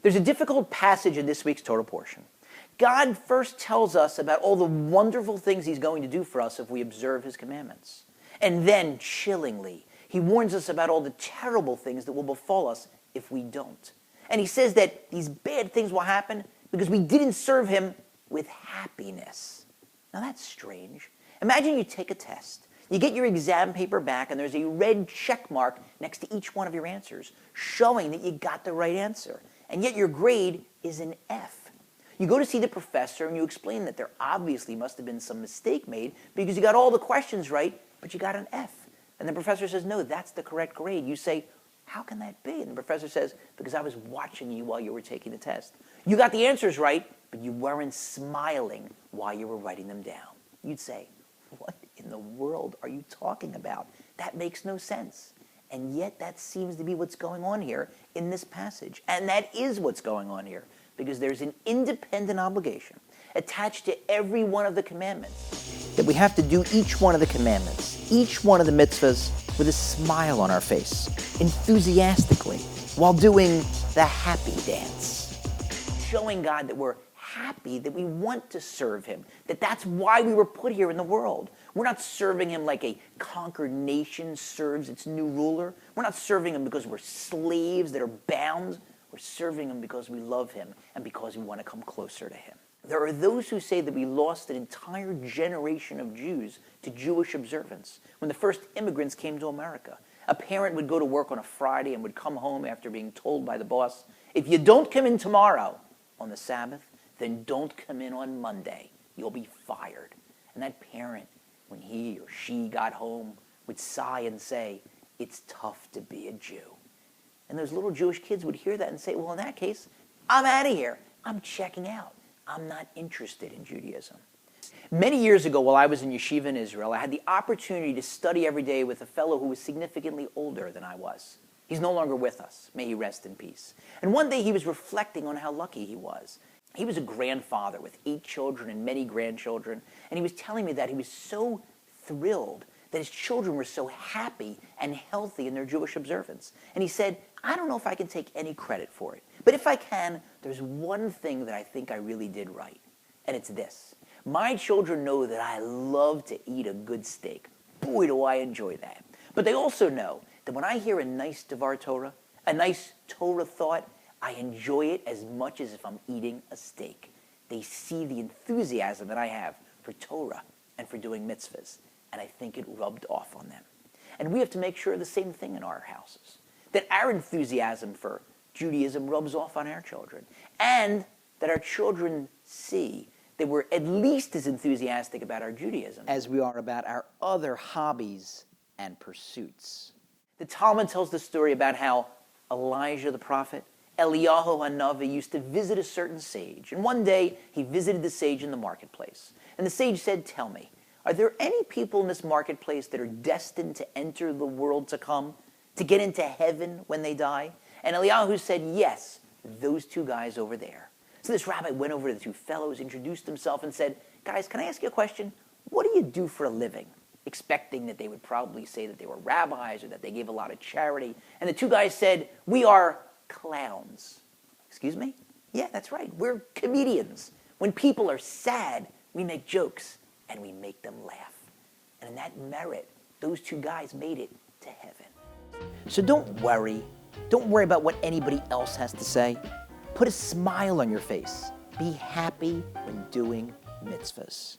There's a difficult passage in this week's Torah portion. God first tells us about all the wonderful things he's going to do for us if we observe his commandments. And then, chillingly, he warns us about all the terrible things that will befall us if we don't. And he says that these bad things will happen because we didn't serve him with happiness. Now that's strange. Imagine you take a test. You get your exam paper back and there's a red check mark next to each one of your answers, showing that you got the right answer. And yet your grade is an F. You go to see the professor and you explain that there obviously must have been some mistake made because you got all the questions right, but you got an F. And the professor says, no, that's the correct grade. You say, how can that be? And the professor says, because I was watching you while you were taking the test. You got the answers right, but you weren't smiling while you were writing them down. You'd say, what in the world are you talking about? That makes no sense. And yet that seems to be what's going on here in this passage. And that is what's going on here, because there's an independent obligation attached to every one of the commandments, that we have to do each one of the commandments, each one of the mitzvahs, with a smile on our face, enthusiastically, while doing the happy dance, showing God that we're happy, that we want to serve him, that that's why we were put here in the world. We're not serving him like a conquered nation serves its new ruler. We're not serving him because we're slaves that are bound. We're serving him because we love him and because we want to come closer to him. There are those who say that we lost an entire generation of Jews to Jewish observance when the first immigrants came to America. A parent would go to work on a Friday and would come home after being told by the boss, if you don't come in tomorrow on the Sabbath, then don't come in on Monday. You'll be fired. And that parent, when he or she got home, would sigh and say, it's tough to be a Jew. And those little Jewish kids would hear that and say, well, in that case, I'm out of here. I'm checking out. I'm not interested in Judaism. Many years ago, while I was in yeshiva in Israel, I had the opportunity to study every day with a fellow who was significantly older than I was. He's no longer with us. May he rest in peace. And one day he was reflecting on how lucky he was. He was a grandfather with 8 children and many grandchildren, and he was telling me that he was so thrilled that his children were so happy and healthy in their Jewish observance. And he said, I don't know if I can take any credit for it, but if I can, there's one thing that I think I really did right, and it's this. My children know that I love to eat a good steak. Boy, do I enjoy that. But they also know that when I hear a nice Devar Torah, a nice Torah thought, I enjoy it as much as if I'm eating a steak. They see the enthusiasm that I have for Torah and for doing mitzvahs, and I think it rubbed off on them. And we have to make sure the same thing in our houses, that our enthusiasm for Judaism rubs off on our children, and that our children see that we're at least as enthusiastic about our Judaism as we are about our other hobbies and pursuits. The Talmud tells the story about how Elijah the prophet, Eliyahu Hanavi, used to visit a certain sage. And one day, he visited the sage in the marketplace. And the sage said, tell me, are there any people in this marketplace that are destined to enter the world to come, to get into heaven when they die? And Eliyahu said, yes, those 2 guys over there. So this rabbi went over to the 2 fellows, introduced himself, and said, guys, can I ask you a question? What do you do for a living? Expecting that they would probably say that they were rabbis or that they gave a lot of charity. And the 2 guys said, we are clowns. Excuse me? Yeah, that's right. We're comedians. When people are sad, we make jokes and we make them laugh. And in that merit, those 2 guys made it to heaven. So don't worry. Don't worry about what anybody else has to say. Put a smile on your face. Be happy when doing mitzvahs.